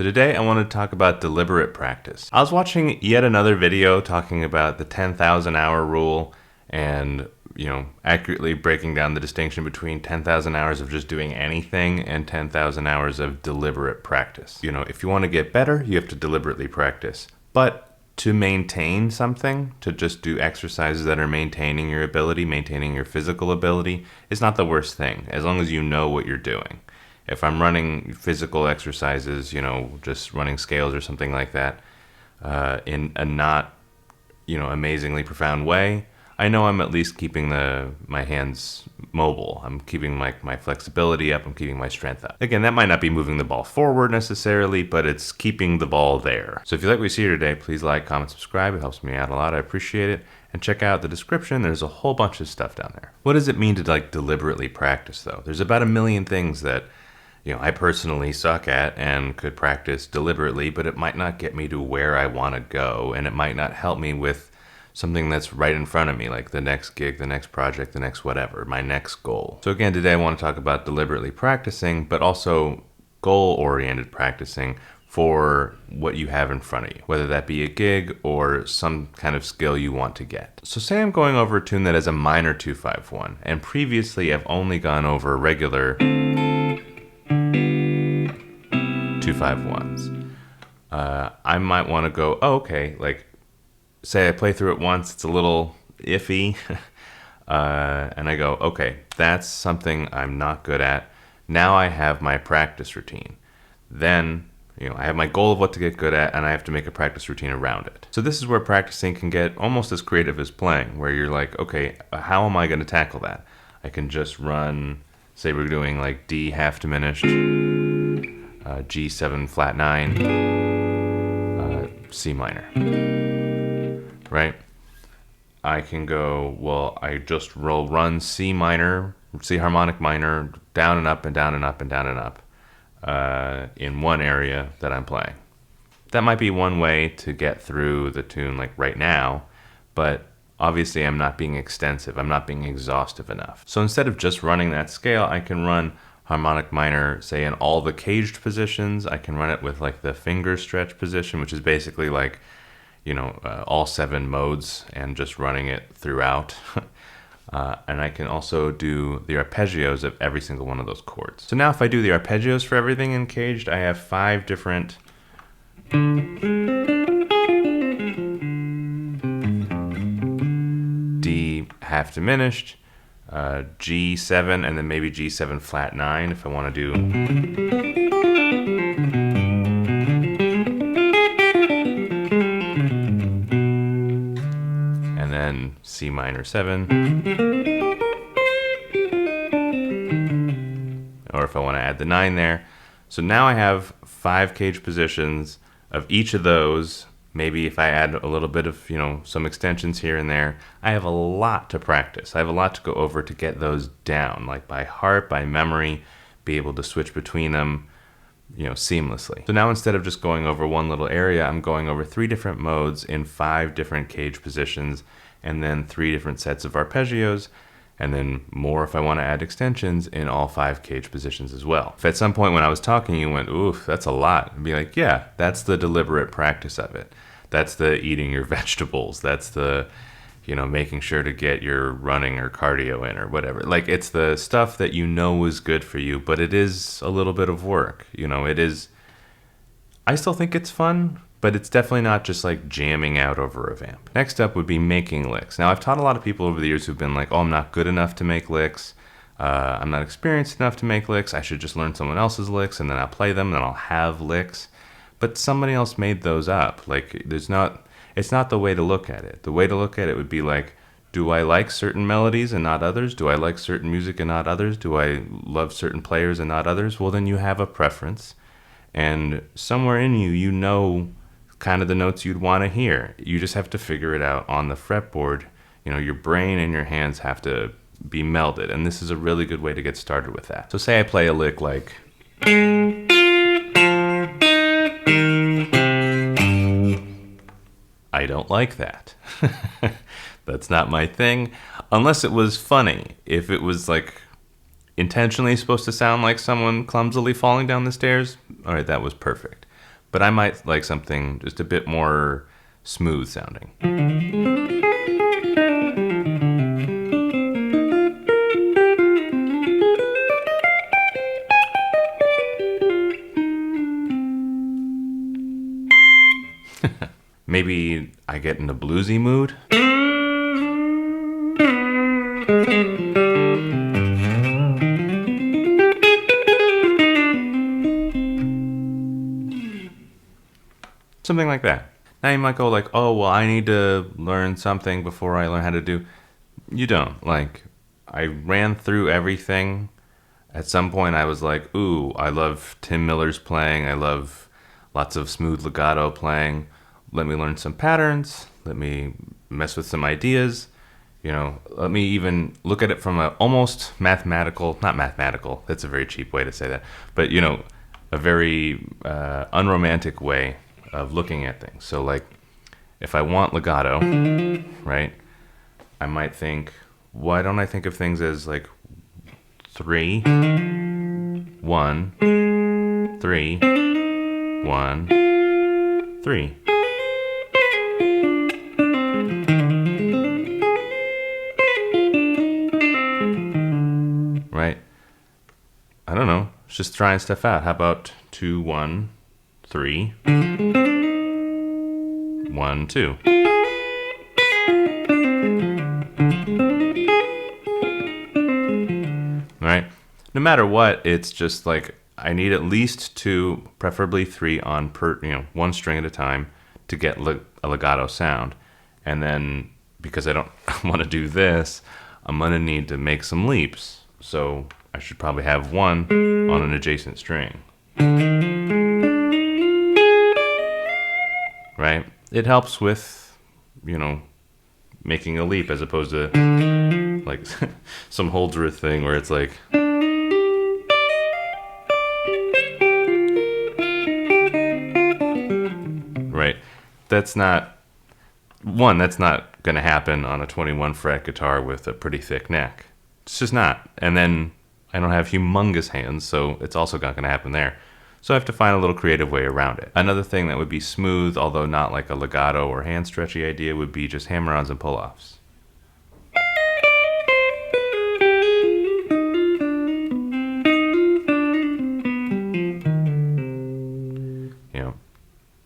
So today I want to talk about deliberate practice. I was watching yet another video talking about the 10,000 hour rule and, accurately breaking down the distinction between 10,000 hours of just doing anything and 10,000 hours of deliberate practice. If you want to get better, you have to deliberately practice. But to maintain something, to just do exercises that are maintaining your ability, maintaining your physical ability, is not the worst thing, as long as you know what you're doing. If I'm running physical exercises, just running scales or something like that, in a not, amazingly profound way, I know I'm at least keeping my hands mobile. I'm keeping my flexibility up. I'm keeping my strength up. Again, that might not be moving the ball forward necessarily, but it's keeping the ball there. So if you like what you see here today, please like, comment, subscribe. It helps me out a lot. I appreciate it. And check out the description. There's a whole bunch of stuff down there. What does it mean to deliberately practice though? There's about a million things that I personally suck at and could practice deliberately, but it might not get me to where I want to go, and it might not help me with something that's right in front of me, like the next gig, the next project, the next whatever, my next goal. So again, today I want to talk about deliberately practicing, but also goal-oriented practicing for what you have in front of you, whether that be a gig or some kind of skill you want to get. So say I'm going over a tune that has a minor 2-5-1, and previously I've only gone over regular 2-5-1s. I might want to go, say I play through it once, it's a little iffy, and I go, okay, that's something I'm not good at. Now I have my practice routine. Then, I have my goal of what to get good at, and I have to make a practice routine around it. So this is where practicing can get almost as creative as playing, where you're like, okay, how am I going to tackle that? I can just run, say we're doing like D half diminished, G7 flat 9, C minor, right? I can go, well, I just will run C minor, C harmonic minor, down and up and down and up and down and up in one area that I'm playing. That might be one way to get through the tune like right now, but obviously I'm not being extensive, I'm not being exhaustive enough. So instead of just running that scale, I can run harmonic minor, say in all the caged positions. I can run it with like the finger stretch position, which is basically like, all 7 modes and just running it throughout. And I can also do the arpeggios of every single one of those chords. So now if I do the arpeggios for everything in caged, I have 5 different D half diminished, G7, and then maybe G7 flat 9 if I want to do. And then C minor 7. Or if I want to add the 9 there. So now I have 5 cage positions of each of those. Maybe if I add a little bit of, some extensions here and there, I have a lot to practice. I have a lot to go over to get those down, like by heart, by memory, be able to switch between them, seamlessly. So now instead of just going over one little area, I'm going over 3 different modes in 5 different cage positions, and then 3 different sets of arpeggios, and then more if I want to add extensions in all 5 cage positions as well. If at some point when I was talking you went, oof, that's a lot, I'd be like, yeah, that's the deliberate practice of it. That's the eating your vegetables. That's the, making sure to get your running or cardio in or whatever. Like, it's the stuff that is good for you, but it is a little bit of work. It is, I still think it's fun, but it's definitely not just like jamming out over a vamp. Next up would be making licks. Now, I've taught a lot of people over the years who've been like, oh, I'm not good enough to make licks. I'm not experienced enough to make licks. I should just learn someone else's licks and then I'll play them and I'll have licks. But somebody else made those up. Like, it's not the way to look at it. The way to look at it would be like, do I like certain melodies and not others? Do I like certain music and not others? Do I love certain players and not others? Well, then you have a preference. And somewhere in you, kind of the notes you'd want to hear. You just have to figure it out on the fretboard. Your brain and your hands have to be melded, and this is a really good way to get started with that. So say I play a lick like, I don't like that. That's not my thing, unless it was funny. If it was like intentionally supposed to sound like someone clumsily falling down the stairs, all right, that was perfect. but I might like something just a bit more smooth sounding. Maybe I get in a bluesy mood. Something like that. Now you might go like, oh, well, I need to learn something before I learn how to do. You don't. Like, I ran through everything. At some point I was like, ooh, I love Tim Miller's playing. I love lots of smooth legato playing. Let me learn some patterns. Let me mess with some ideas. You know, let me even look at it from a almost mathematical, not mathematical, that's a very cheap way to say that, but, you know, a very unromantic way of looking at things. So, like, if I want legato, right, I might think, why don't I think of things as, like, 3, 1, 3, 1, 3. Right? I don't know. It's just trying stuff out. How about 2, 1, 3, 1, 2. Right? No matter what, it's just like I need at least 2, preferably 3 on one string at a time to get a legato sound. And then because I don't want to do this, I'm going to need to make some leaps. So I should probably have 1 on an adjacent string. Right? It helps with, making a leap as opposed to like some Holdsworth thing where it's like, right? That's not going to happen on a 21 fret guitar with a pretty thick neck. It's just not. And then I don't have humongous hands, so it's also not going to happen there. So I have to find a little creative way around it. Another thing that would be smooth, although not like a legato or hand stretchy idea, would be just hammer-ons and pull-offs.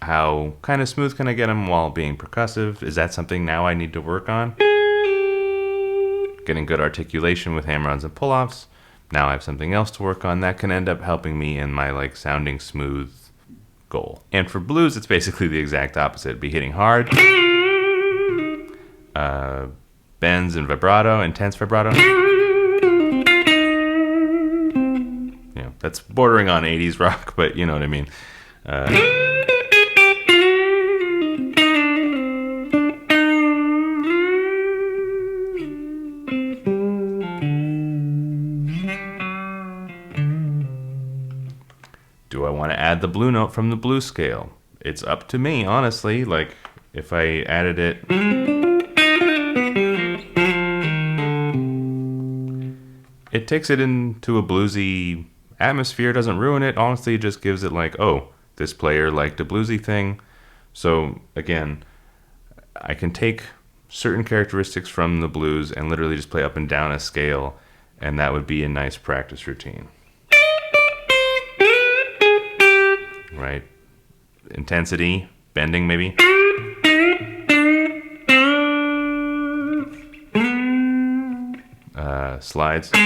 How kind of smooth can I get them while being percussive? Is that something now I need to work on? Getting good articulation with hammer-ons and pull-offs. Now I have something else to work on that can end up helping me in my sounding smooth goal. And for blues, it's basically the exact opposite. It'd be hitting hard, bends and vibrato, intense vibrato. That's bordering on 80s rock, but you know what I mean. Do I want to add the blue note from the blues scale? It's up to me, honestly. Like, if I added it, it takes it into a bluesy atmosphere, doesn't ruin it. Honestly, it just gives it like, oh, this player liked a bluesy thing. So, again, I can take certain characteristics from the blues and literally just play up and down a scale, and that would be a nice practice routine. Right? Intensity, bending maybe. Slides. I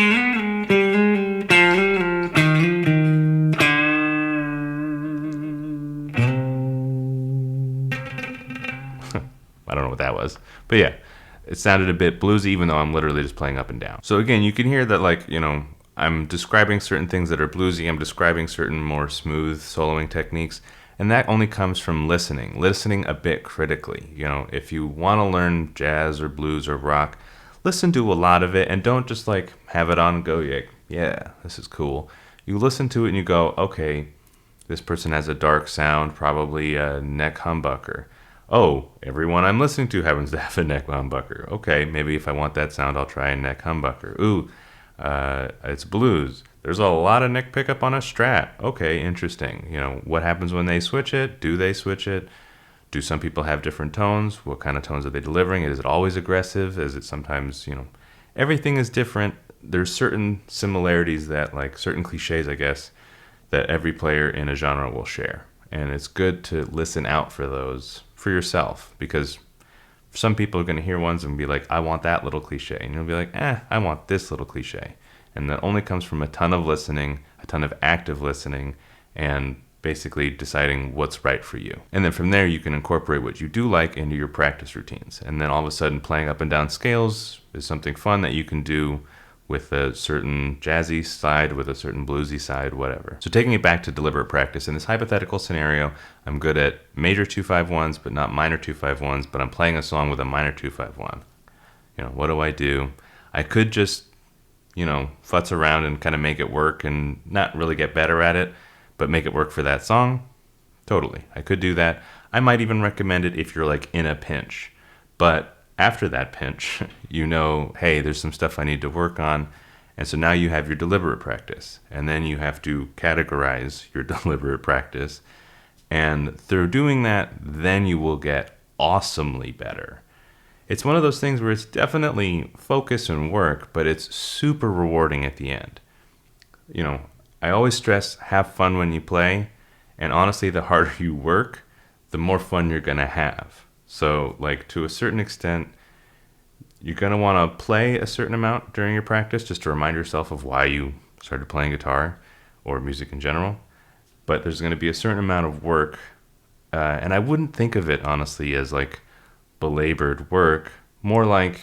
don't know what that was. But yeah, it sounded a bit bluesy even though I'm literally just playing up and down. So again, you can hear that I'm describing certain things that are bluesy. I'm describing certain more smooth soloing techniques. And that only comes from listening a bit critically. If you want to learn jazz or blues or rock, listen to a lot of it and don't just have it on and go, yeah, this is cool. You listen to it and you go, okay, this person has a dark sound, probably a neck humbucker. Oh, everyone I'm listening to happens to have a neck humbucker. Okay, maybe if I want that sound, I'll try a neck humbucker. Ooh, it's blues. there's a lot of neck pickup on a Strat. Okay, interesting. You know, what happens when they switch it? Do they switch it? Do some people have different tones? What kind of tones are they delivering? Is it always aggressive? Is it sometimes, you know, everything is different. There's certain similarities that, like certain cliches, I guess, that every player in a genre will share. And it's good to listen out for those for yourself, because some people are going to hear ones and be like, I want that little cliche. And you'll be like, I want this little cliche. And that only comes from a ton of listening, a ton of active listening, and basically deciding what's right for you. And then from there, you can incorporate what you do like into your practice routines. And then all of a sudden, playing up and down scales is something fun that you can do with a certain jazzy side, with a certain bluesy side, whatever. So taking it back to deliberate practice, in this hypothetical scenario, I'm good at major 2-5-1s, but not minor 2-5-1s, but I'm playing a song with a minor 2-5-1. You know, what do? I could just, you know, futz around and kind of make it work and not really get better at it, but make it work for that song. Totally, I could do that. I might even recommend it if you're like in a pinch, but after that pinch, you know, hey, there's some stuff I need to work on. And so now you have your deliberate practice. And then you have to categorize your deliberate practice. And through doing that, then you will get awesomely better. It's one of those things where it's definitely focus and work, but it's super rewarding at the end. You know, I always stress, have fun when you play. And honestly, the harder you work, the more fun you're going to have. So, like, to a certain extent, you're going to want to play a certain amount during your practice just to remind yourself of why you started playing guitar or music in general. But there's going to be a certain amount of work, and I wouldn't think of it, honestly, as, like, belabored work, more like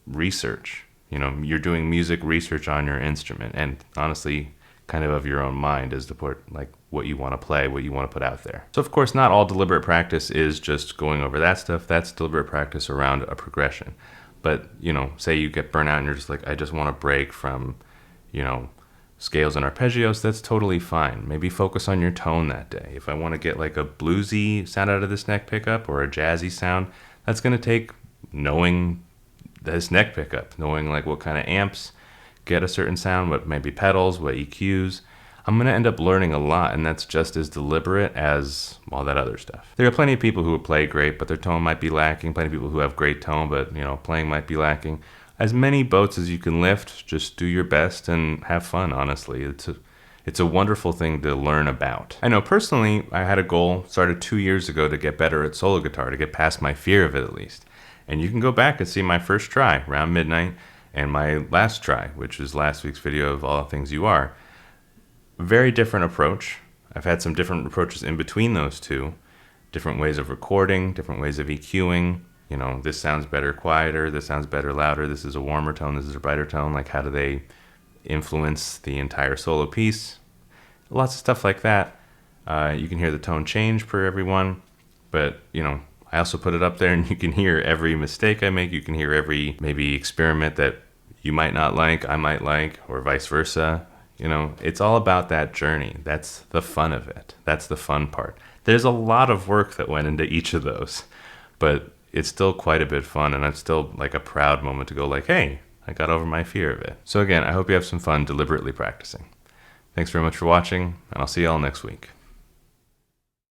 research. You know, you're doing music research on your instrument, and honestly, kind of your own mind as to put, like, what you want to play, what you want to put out there. So of course, not all deliberate practice is just going over that stuff. That's deliberate practice around a progression. But, you know, say you get burnt out and you're just like, I just want to break from, you know, scales and arpeggios, that's totally fine. Maybe focus on your tone that day. If I want to get like a bluesy sound out of this neck pickup or a jazzy sound, that's going to take knowing this neck pickup, knowing like what kind of amps get a certain sound, what maybe pedals, what EQs. I'm going to end up learning a lot, and that's just as deliberate as all that other stuff. There are plenty of people who play great, but their tone might be lacking. Plenty of people who have great tone, but, you know, playing might be lacking. As many boats as you can lift, just do your best and have fun, honestly. It's a wonderful thing to learn about. I know personally, I had a goal, started 2 years ago, to get better at solo guitar, to get past my fear of it at least. And you can go back and see my first try, around midnight, and my last try, which is last week's video of All Things You Are. Very different approach. I've had some different approaches in between those two. Different ways of recording, different ways of EQing. You know, this sounds better quieter, this sounds better louder, this is a warmer tone, this is a brighter tone. Like, how do they influence the entire solo piece? Lots of stuff like that. You can hear the tone change per everyone. But, you know, I also put it up there and you can hear every mistake I make. You can hear every maybe experiment that you might not like, I might like, or vice versa. You know, it's all about that journey. That's the fun of it. That's the fun part. There's a lot of work that went into each of those, but it's still quite a bit fun, and it's still like a proud moment to go like, hey, I got over my fear of it. So again, I hope you have some fun deliberately practicing. Thanks very much for watching, and I'll see y'all next week.